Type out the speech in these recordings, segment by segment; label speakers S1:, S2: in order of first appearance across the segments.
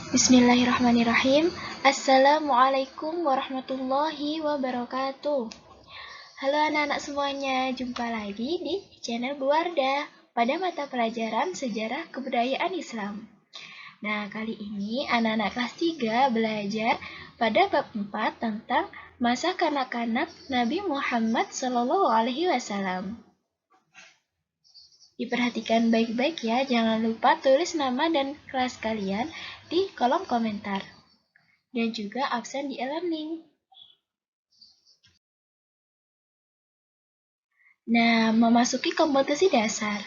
S1: Bismillahirrahmanirrahim. Assalamualaikum warahmatullahi wabarakatuh. Halo anak-anak semuanya, jumpa lagi di channel Bu Wardah pada mata pelajaran Sejarah Kebudayaan Islam. Nah, kali ini anak-anak kelas 3 belajar pada bab 4 tentang masa kanak-kanak Nabi Muhammad SAW. Diperhatikan baik-baik ya, jangan lupa tulis nama dan kelas kalian di kolom komentar. Dan juga absen di e-learning. Nah, memasuki kompetisi dasar.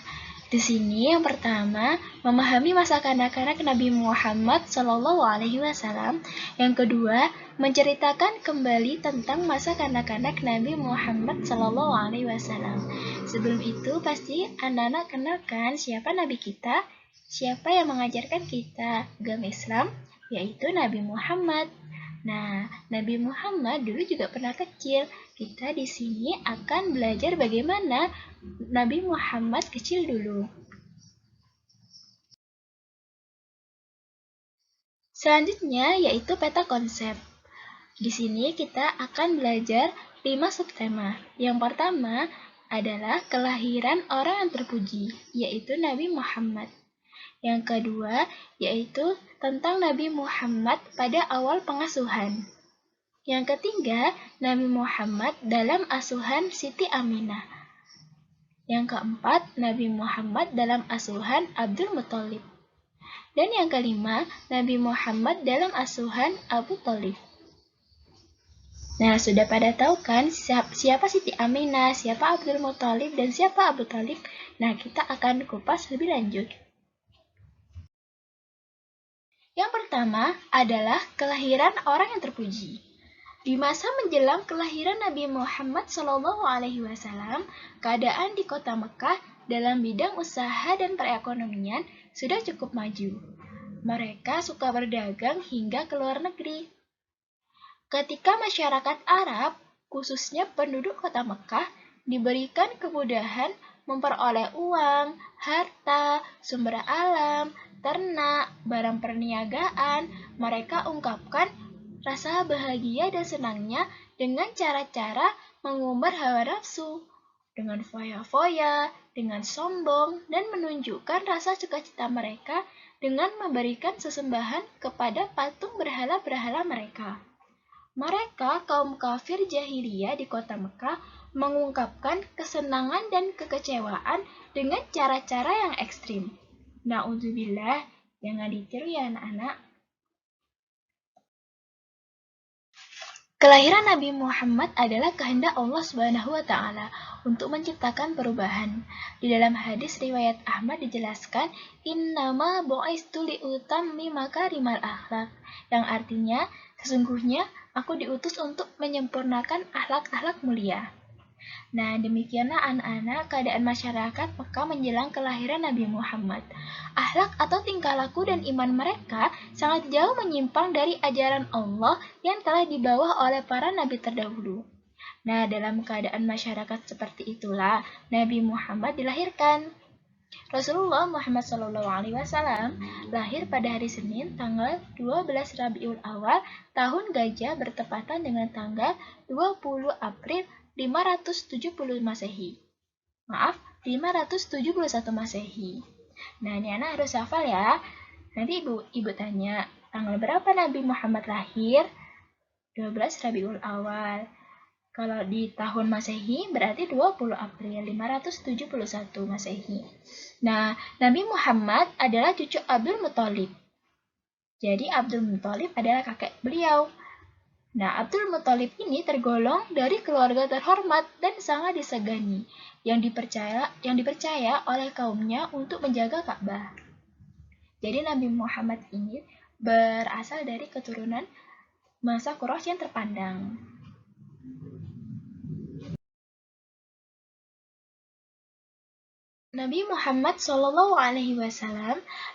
S1: Di sini yang pertama, memahami masa kanak-kanak Nabi Muhammad SAW. Yang kedua, menceritakan kembali tentang masa kanak-kanak Nabi Muhammad SAW. Sebelum itu, pasti anak-anak kenalkan siapa Nabi kita, siapa yang mengajarkan kita agama Islam, yaitu Nabi Muhammad. Nah, Nabi Muhammad dulu juga pernah kecil. Kita di sini akan belajar bagaimana Nabi Muhammad kecil dulu. Selanjutnya yaitu peta konsep. Di sini kita akan belajar 5 subtema. Yang pertama adalah kelahiran orang yang terpuji, yaitu Nabi Muhammad. Yang kedua yaitu tentang Nabi Muhammad pada awal pengasuhan. Yang ketiga, Nabi Muhammad dalam asuhan Siti Aminah. Yang keempat, Nabi Muhammad dalam asuhan Abdul Muthalib. Dan yang kelima, Nabi Muhammad dalam asuhan Abu Thalib. Nah, sudah pada tahu kan siapa Siti Aminah, siapa Abdul Muthalib, dan siapa Abu Thalib? Nah, kita akan kupas lebih lanjut. Yang pertama adalah kelahiran orang yang terpuji. Di masa menjelang kelahiran Nabi Muhammad SAW, keadaan di kota Mekah dalam bidang usaha dan perekonomian sudah cukup maju. Mereka suka berdagang hingga ke luar negeri. Ketika masyarakat Arab, khususnya penduduk kota Mekah, diberikan kemudahan memperoleh uang, harta, sumber alam, ternak, barang perniagaan, mereka ungkapkan rasa bahagia dan senangnya dengan cara-cara mengumbar hawa nafsu, dengan foya-foya, dengan sombong, dan menunjukkan rasa sukacita mereka dengan memberikan sesembahan kepada patung berhala-berhala mereka. Mereka, kaum kafir jahiliyah di kota Mekah, mengungkapkan kesenangan dan kekecewaan dengan cara-cara yang ekstrim. Na'udzubillah, jangan ditiru ya anak-anak. Kelahiran Nabi Muhammad adalah kehendak Allah Subhanahu wa taala untuk menciptakan perubahan. Di dalam hadis riwayat Ahmad dijelaskan, "Innama bu'istu liutammi makarimal akhlak", yang artinya sesungguhnya aku diutus untuk menyempurnakan akhlak-akhlak mulia. Nah, demikianlah anak-anak keadaan masyarakat Mekah menjelang kelahiran Nabi Muhammad. Akhlak atau tingkah laku dan iman mereka sangat jauh menyimpang dari ajaran Allah yang telah dibawa oleh para nabi terdahulu. Nah, dalam keadaan masyarakat seperti itulah Nabi Muhammad dilahirkan. Rasulullah Muhammad SAW lahir pada hari Senin tanggal 12 Rabiul Awal tahun Gajah bertepatan dengan tanggal 20 April 570 Masehi. 571 Masehi. Nah, ini anak harus hafal ya. Nanti ibu tanya, tanggal berapa Nabi Muhammad lahir? 12 Rabiul Awal. Kalau di tahun Masehi berarti 20 April 571 Masehi. Nah, Nabi Muhammad adalah cucu Abdul Muthalib. Jadi Abdul Muthalib adalah kakek beliau. Nah, Abdul Muthalib ini tergolong dari keluarga terhormat dan sangat disegani yang dipercaya oleh kaumnya untuk menjaga Ka'bah. Jadi Nabi Muhammad ini berasal dari keturunan bangsa Quraisy yang terpandang. Nabi Muhammad SAW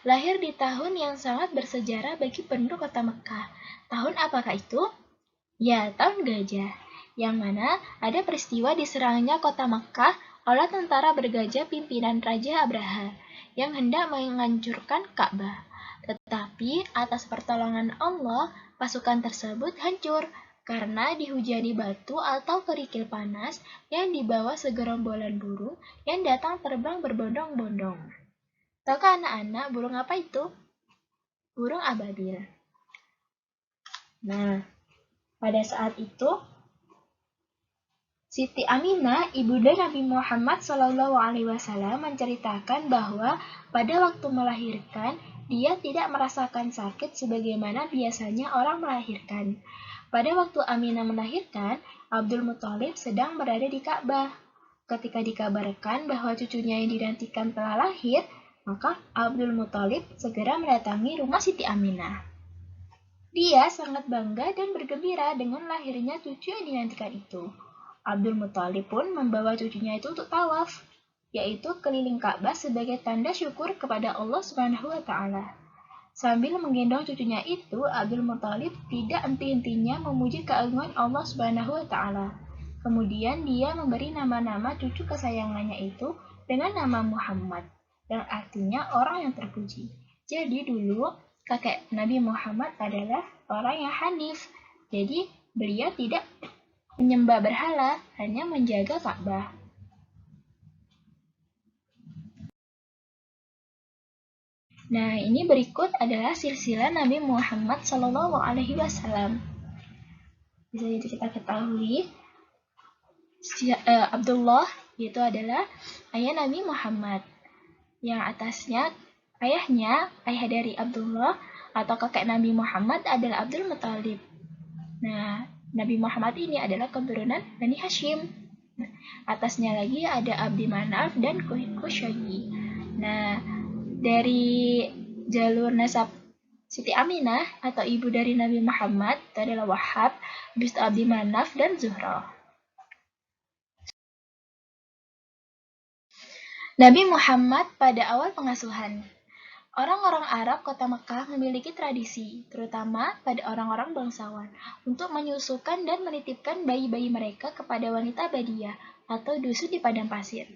S1: lahir di tahun yang sangat bersejarah bagi penduduk kota Mekah. Tahun apakah itu? Ya, tahun Gajah, yang mana ada peristiwa diserangnya kota Mekah oleh tentara bergajah pimpinan Raja Abraha yang hendak menghancurkan Ka'bah. Tetapi atas pertolongan Allah, pasukan tersebut hancur karena dihujani batu atau kerikil panas yang dibawa segerombolan burung yang datang terbang berbondong-bondong. Tahukah anak-anak burung apa itu? Burung ababil. Nah, pada saat itu Siti Aminah, ibunda Nabi Muhammad SAW, menceritakan bahwa pada waktu melahirkan, dia tidak merasakan sakit sebagaimana biasanya orang melahirkan. Pada waktu Aminah melahirkan, Abdul Muthalib sedang berada di Ka'bah. Ketika dikabarkan bahwa cucunya yang dinantikan telah lahir, maka Abdul Muthalib segera mendatangi rumah Siti Aminah. Dia sangat bangga dan bergembira dengan lahirnya cucu yang dinantikan itu. Abdul Muthalib pun membawa cucunya itu untuk tawaf, yaitu keliling Ka'bah sebagai tanda syukur kepada Allah Subhanahu wa Ta'ala. Sambil menggendong cucunya itu, Abdul Muthalib tidak henti-hentinya memuji keagungan Allah Subhanahu wa Ta'ala. Kemudian dia memberi nama-nama cucu kesayangannya itu dengan nama Muhammad, yang artinya orang yang terpuji. Jadi dulu kakek Nabi Muhammad adalah orang yang hanif. Jadi beliau tidak menyembah berhala, hanya menjaga Ka'bah. Nah, ini berikut adalah silsilah Nabi Muhammad SAW. Bisa kita ketahui, Abdullah itu adalah ayah Nabi Muhammad. Yang atasnya ayah dari Abdullah atau kakek Nabi Muhammad adalah Abdul Muthalib. Nah, Nabi Muhammad ini adalah keturunan Bani Hashim. Nah, atasnya lagi ada Abdi Manaf dan Qusay. Nah, dari jalur nasab Siti Aminah atau ibu dari Nabi Muhammad itu adalah Wahab, habis itu Abdi Manaf dan Zuhra. Nabi Muhammad pada awal pengasuhan. Orang-orang Arab kota Mekah memiliki tradisi, terutama pada orang-orang bangsawan, untuk menyusukan dan menitipkan bayi-bayi mereka kepada wanita Badiah atau dusun di padang pasir.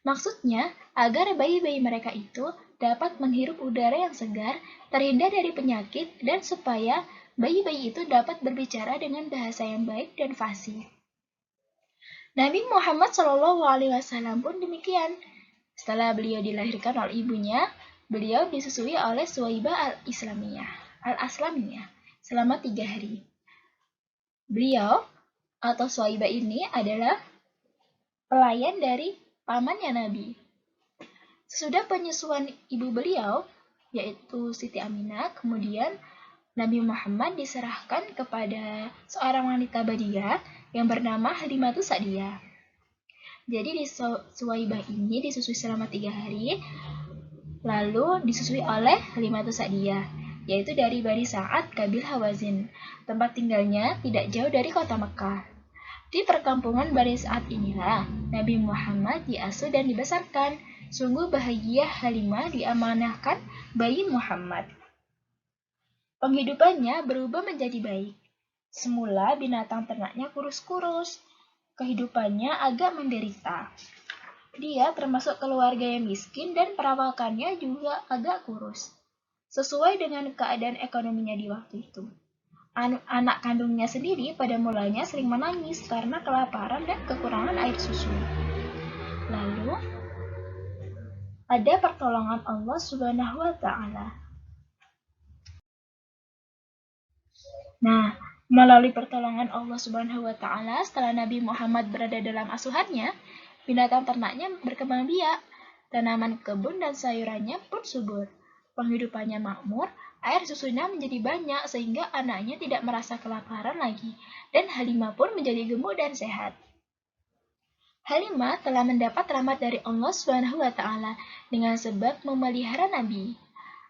S1: Maksudnya, agar bayi-bayi mereka itu dapat menghirup udara yang segar, terhindar dari penyakit, dan supaya bayi-bayi itu dapat berbicara dengan bahasa yang baik dan fasih. Nabi Muhammad SAW pun demikian. Setelah beliau dilahirkan oleh ibunya, beliau disusui oleh Suwaibah al-Aslamiyah selama 3 hari. Beliau atau Suwaibah ini adalah pelayan dari pamannya Nabi. Sesudah penyusuan ibu beliau, yaitu Siti Aminah, kemudian Nabi Muhammad diserahkan kepada seorang wanita Badiah yang bernama Halimatus Sa'diyah. Jadi Suwaibah ini disusui selama 3 hari, lalu disusui oleh Halimatus Sa'diyah, yaitu dari Bani Sa'ad Kabil Hawazin. Tempat tinggalnya tidak jauh dari kota Mekah. Di perkampungan Bani Sa'ad inilah Nabi Muhammad diasuh dan dibesarkan. Sungguh bahagia Halimah diamanahkan bayi Muhammad. Penghidupannya berubah menjadi baik. Semula binatang ternaknya kurus-kurus. Kehidupannya agak menderita. Dia termasuk keluarga yang miskin dan perawakannya juga agak kurus. Sesuai dengan keadaan ekonominya di waktu itu. Anak kandungnya sendiri pada mulanya sering menangis karena kelaparan dan kekurangan air susu. Lalu, ada pertolongan Allah Subhanahu wa Ta'ala. Nah, melalui pertolongan Allah Subhanahu wa Ta'ala, setelah Nabi Muhammad berada dalam asuhannya, binatang ternaknya berkembang biak, tanaman kebun dan sayurannya pun subur. Penghidupannya makmur, air susunya menjadi banyak sehingga anaknya tidak merasa kelaparan lagi, dan Halimah pun menjadi gemuk dan sehat. Halimah telah mendapat rahmat dari Allah Subhanahu wa Ta'ala dengan sebab memelihara Nabi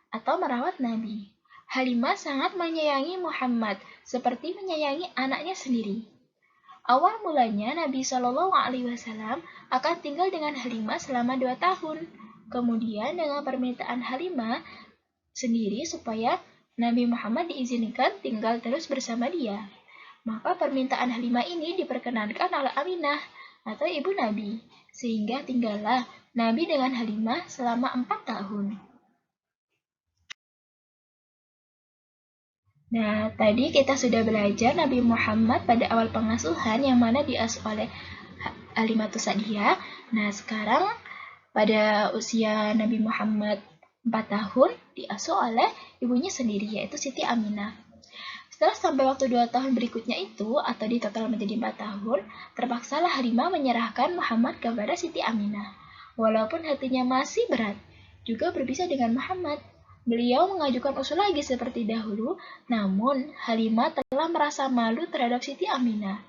S1: atau merawat Nabi. Halimah sangat menyayangi Muhammad seperti menyayangi anaknya sendiri. Awal mulanya Nabi SAW akan tinggal dengan Halimah selama 2 tahun. Kemudian dengan permintaan Halimah sendiri supaya Nabi Muhammad diizinkan tinggal terus bersama dia. Maka permintaan Halimah ini diperkenankan oleh Aminah atau ibu Nabi, sehingga tinggallah Nabi dengan Halimah selama 4 tahun. Nah, tadi kita sudah belajar Nabi Muhammad pada awal pengasuhan yang mana diasuh oleh Halimatus Sa'diyah. Nah, sekarang pada usia Nabi Muhammad 4 tahun diasuh oleh ibunya sendiri, yaitu Siti Aminah. Setelah sampai waktu 2 tahun berikutnya itu, atau di total menjadi 4 tahun, terpaksalah Halimah menyerahkan Muhammad kepada Siti Aminah. Walaupun hatinya masih berat, juga berpisah dengan Muhammad. Beliau mengajukan usul lagi seperti dahulu, namun Halimah telah merasa malu terhadap Siti Aminah.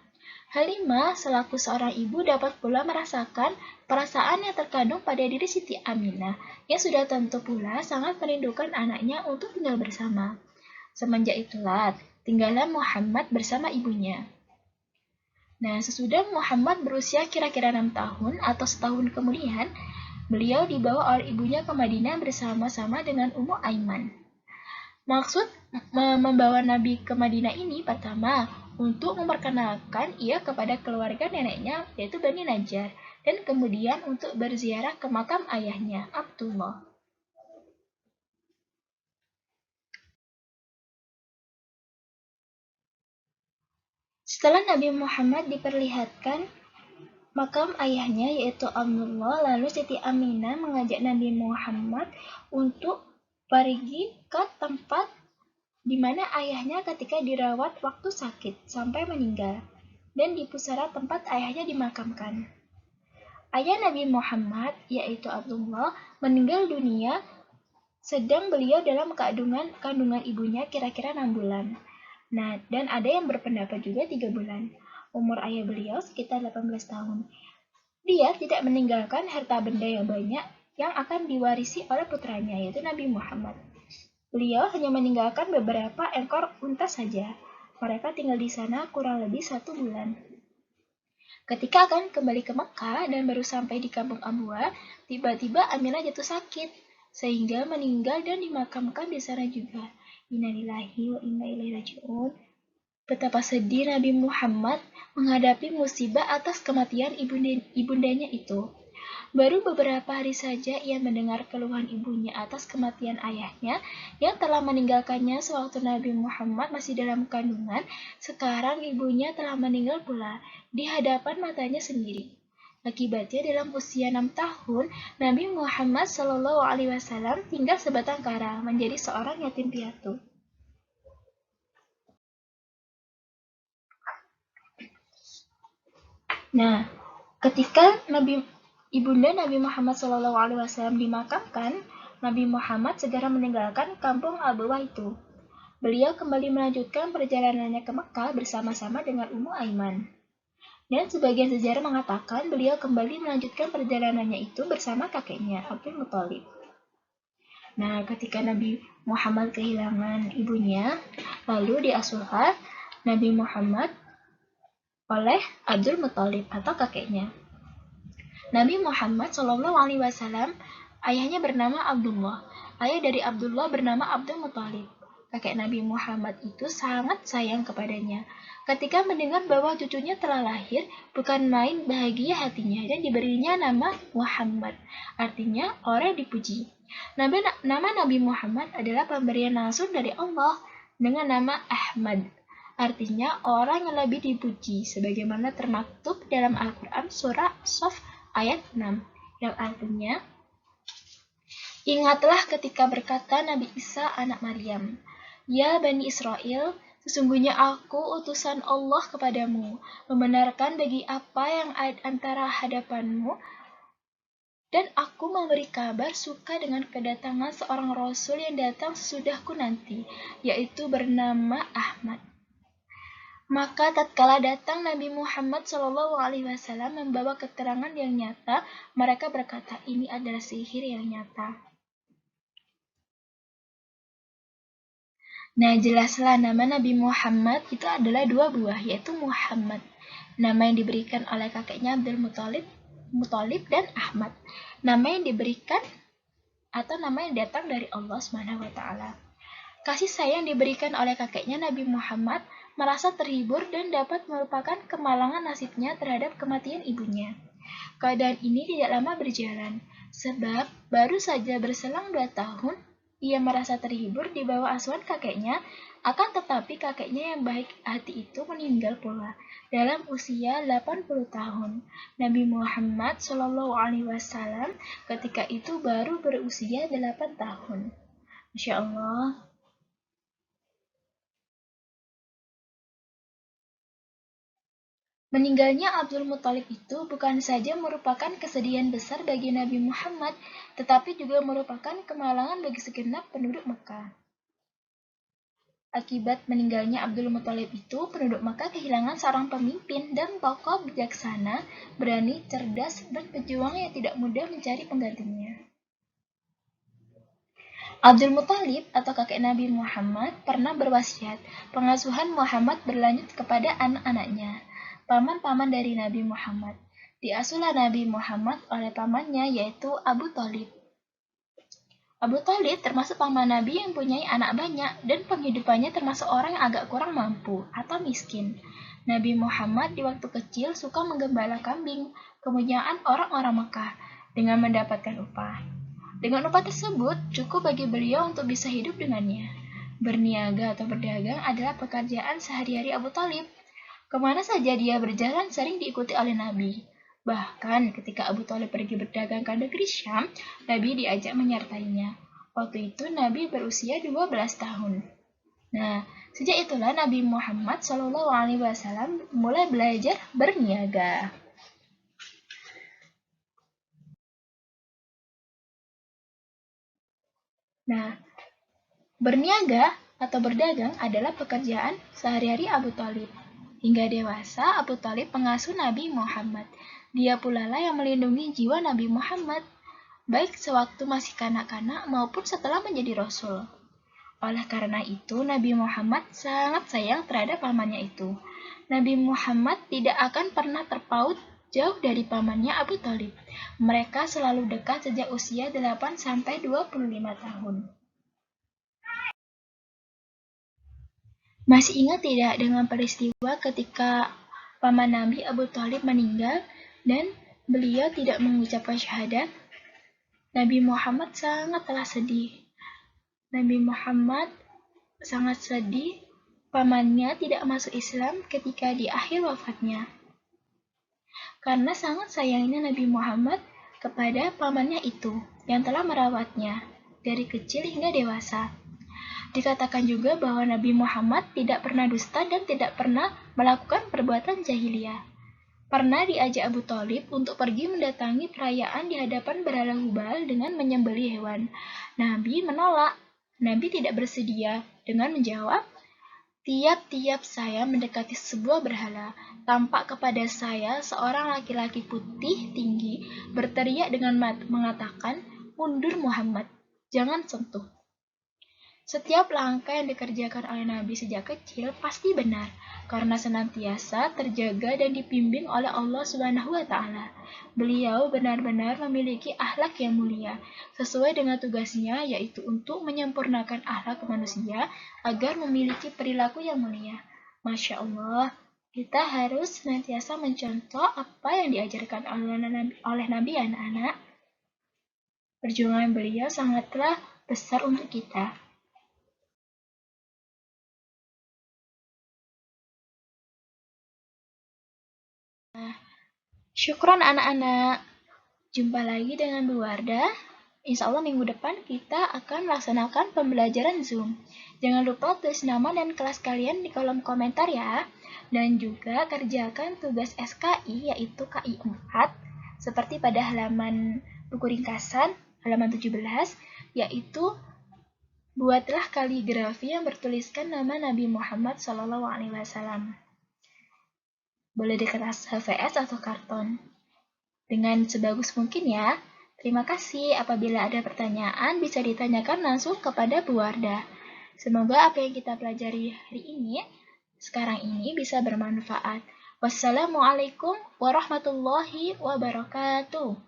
S1: Halimah selaku seorang ibu dapat pula merasakan perasaan yang terkandung pada diri Siti Aminah, yang sudah tentu pula sangat merindukan anaknya untuk tinggal bersama. Semenjak itulah, tinggallah Muhammad bersama ibunya. Nah, sesudah Muhammad berusia kira-kira 6 tahun atau setahun kemudian, beliau dibawa oleh ibunya ke Madinah bersama-sama dengan Ummu Aiman. Maksud membawa Nabi ke Madinah ini pertama, untuk memperkenalkan ia kepada keluarga neneknya, yaitu Bani Najjar, dan kemudian untuk berziarah ke makam ayahnya, Abdullah. Setelah Nabi Muhammad diperlihatkan makam ayahnya yaitu Abdullah, lalu Siti Aminah mengajak Nabi Muhammad untuk pergi ke tempat di mana ayahnya ketika dirawat waktu sakit sampai meninggal, dan di pusara tempat ayahnya dimakamkan. Ayah Nabi Muhammad yaitu Abdullah meninggal dunia sedang beliau dalam kandungan ibunya kira-kira 6 bulan. Nah, dan ada yang berpendapat juga 3 bulan. Umur ayah beliau sekitar 18 tahun. Dia tidak meninggalkan harta benda yang banyak yang akan diwarisi oleh putranya, yaitu Nabi Muhammad. Beliau hanya meninggalkan beberapa ekor unta saja. Mereka tinggal di sana kurang lebih 1 bulan. Ketika akan kembali ke Mekah dan baru sampai di kampung Abwa, tiba-tiba Aminah jatuh sakit, sehingga meninggal dan dimakamkan di sana juga. Innalillahi wa inna ilaihi raji'un. Betapa sedih Nabi Muhammad menghadapi musibah atas kematian ibundanya itu. Baru beberapa hari saja ia mendengar keluhan ibunya atas kematian ayahnya yang telah meninggalkannya sewaktu Nabi Muhammad masih dalam kandungan. Sekarang ibunya telah meninggal pula di hadapan matanya sendiri. Akibatnya dalam usia 6 tahun, Nabi Muhammad SAW tinggal sebatang kara menjadi seorang yatim piatu. Nah, ketika Ibunda Nabi Muhammad SAW dimakamkan, Nabi Muhammad segera meninggalkan kampung Abwa itu. Beliau kembali melanjutkan perjalanannya ke Mekah bersama-sama dengan Ummu Aiman. Dan sebagian sejarah mengatakan beliau kembali melanjutkan perjalanannya itu bersama kakeknya, Abdul Muthalib. Nah, ketika Nabi Muhammad kehilangan ibunya, lalu diasuhlah Nabi Muhammad oleh Abdul Muthalib atau kakeknya. Nabi Muhammad SAW, ayahnya bernama Abdullah. Ayah dari Abdullah bernama Abdul Muthalib. Kakek Nabi Muhammad itu sangat sayang kepadanya. Ketika mendengar bahwa cucunya telah lahir, bukan main bahagia hatinya dan diberinya nama Muhammad, artinya orang dipuji. Nama Nabi Muhammad adalah pemberian langsung dari Allah dengan nama Ahmad, artinya orang yang lebih dipuji, sebagaimana termaktub dalam Al-Quran surah Shaf ayat 6, yang artinya, ingatlah ketika berkata Nabi Isa anak Maryam, ya Bani Israel, sesungguhnya aku utusan Allah kepadamu, membenarkan bagi apa yang antara hadapanmu, dan aku memberi kabar suka dengan kedatangan seorang Rasul yang datang sesudahku nanti, yaitu bernama Ahmad. Maka tatkala datang Nabi Muhammad SAW membawa keterangan yang nyata, mereka berkata ini adalah sihir yang nyata. Nah, jelaslah nama Nabi Muhammad itu adalah 2 buah, yaitu Muhammad, nama yang diberikan oleh kakeknya Abdul Muthalib dan Ahmad, nama yang diberikan atau nama yang datang dari Allah SWT. Kasih sayang diberikan oleh kakeknya Nabi Muhammad merasa terhibur dan dapat melupakan kemalangan nasibnya terhadap kematian ibunya. Keadaan ini tidak lama berjalan, sebab baru saja berselang 2 tahun, Ia merasa terhibur di bawah asuhan kakeknya, akan tetapi kakeknya yang baik hati itu meninggal pula dalam usia 80 tahun. Nabi Muhammad SAW ketika itu baru berusia 8 tahun. Masya Allah. Meninggalnya Abdul Muthalib itu bukan saja merupakan kesedihan besar bagi Nabi Muhammad, tetapi juga merupakan kemalangan bagi segenap penduduk Mekah. Akibat meninggalnya Abdul Muthalib itu, penduduk Mekah kehilangan seorang pemimpin dan tokoh bijaksana, berani, cerdas, dan pejuang yang tidak mudah mencari penggantinya. Abdul Muthalib atau kakek Nabi Muhammad pernah berwasiat, pengasuhan Muhammad berlanjut kepada anak-anaknya, paman-paman dari Nabi Muhammad. Diasuhlah Nabi Muhammad oleh pamannya yaitu Abu Thalib. Abu Thalib termasuk paman Nabi yang mempunyai anak banyak dan penghidupannya termasuk orang yang agak kurang mampu atau miskin. Nabi Muhammad di waktu kecil suka menggembala kambing, kepunyaan orang-orang Mekah, dengan mendapatkan upah. Dengan upah tersebut, cukup bagi beliau untuk bisa hidup dengannya. Berniaga atau berdagang adalah pekerjaan sehari-hari Abu Thalib. Kemana saja dia berjalan sering diikuti oleh Nabi. Bahkan ketika Abu Thalib pergi berdagang ke negeri Syam, Nabi diajak menyertainya. Waktu itu Nabi berusia 12 tahun. Nah, sejak itulah Nabi Muhammad SAW mulai belajar berniaga. Nah, berniaga atau berdagang adalah pekerjaan sehari-hari Abu Thalib. Hingga dewasa, Abu Thalib pengasuh Nabi Muhammad. Dia pula lah yang melindungi jiwa Nabi Muhammad, baik sewaktu masih kanak-kanak maupun setelah menjadi Rasul. Oleh karena itu, Nabi Muhammad sangat sayang terhadap pamannya itu. Nabi Muhammad tidak akan pernah terpaut jauh dari pamannya Abu Thalib. Mereka selalu dekat sejak usia 8-25 tahun. Masih ingat tidak dengan peristiwa ketika paman Nabi Abu Thalib meninggal dan beliau tidak mengucapkan syahadat? Nabi Muhammad sangatlah sedih. Nabi Muhammad sangat sedih pamannya tidak masuk Islam ketika di akhir wafatnya. Karena sangat sayangnya Nabi Muhammad kepada pamannya itu yang telah merawatnya dari kecil hingga dewasa. Dikatakan juga bahwa Nabi Muhammad tidak pernah dusta dan tidak pernah melakukan perbuatan jahiliyah. Pernah diajak Abu Thalib untuk pergi mendatangi perayaan di hadapan berhala Hubal dengan menyembelih hewan. Nabi menolak. Nabi tidak bersedia dengan menjawab, "Tiap-tiap saya mendekati sebuah berhala, tampak kepada saya seorang laki-laki putih tinggi berteriak dengan mengatakan, 'Mundur Muhammad, jangan sentuh.'" Setiap langkah yang dikerjakan oleh Nabi sejak kecil pasti benar, karena senantiasa terjaga dan dibimbing oleh Allah Subhanahu wa Ta'ala. Beliau benar-benar memiliki akhlak yang mulia, sesuai dengan tugasnya, yaitu untuk menyempurnakan akhlak manusia agar memiliki perilaku yang mulia. Masya Allah, kita harus senantiasa mencontoh apa yang diajarkan oleh Nabi anak-anak. Perjuangan beliau sangatlah besar untuk kita. Syukron anak-anak. Jumpa lagi dengan Bu Wardah. Insya Allah minggu depan kita akan melaksanakan pembelajaran Zoom. Jangan lupa tulis nama dan kelas kalian di kolom komentar ya. Dan juga kerjakan tugas SKI yaitu KI 4 seperti pada halaman buku ringkasan halaman 17 yaitu buatlah kaligrafi yang bertuliskan nama Nabi Muhammad SAW. Boleh di kertas HVS atau karton. Dengan sebagus mungkin ya. Terima kasih. Apabila ada pertanyaan, bisa ditanyakan langsung kepada Bu Wardah. Semoga apa yang kita pelajari hari ini, sekarang ini bisa bermanfaat. Wassalamualaikum warahmatullahi wabarakatuh.